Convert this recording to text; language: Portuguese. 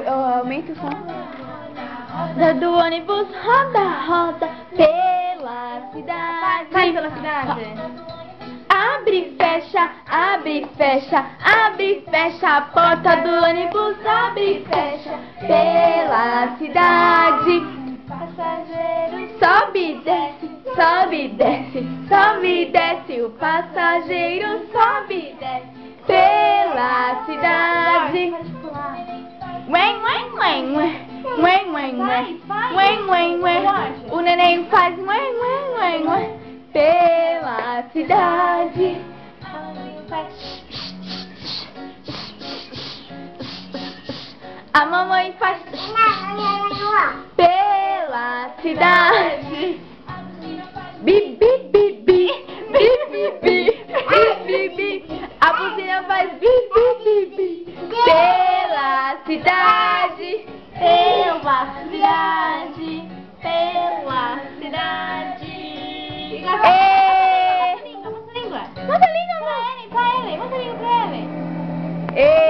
Aumenta o som. Roda do ônibus roda, roda pela cidade. Vai pela cidade. Abre, fecha, abre, fecha, abre, fecha. A porta do ônibus abre e fecha pela cidade. Passageiro Sobe, desce, sobe, desce, sobe, desce. O passageiro sobe e desce pela cidade. Uém, uém, uém, uém. Uém, uém, uém. Uém, uém, uém. O neném faz uém, uém, uém, uém. Pela cidade. A mamãe faz pela cidade. Bi, bi, bi, bi. Bi, bi, bi. Bi, bi, bi. A buzina faz bi, bi, bi, bi. Pela cidade. pela cidade. Pela cidade. Ê! Mostra a língua, mostra a língua. Mostra a língua, amor. Pra ele, mostra a língua pra ele. Ê!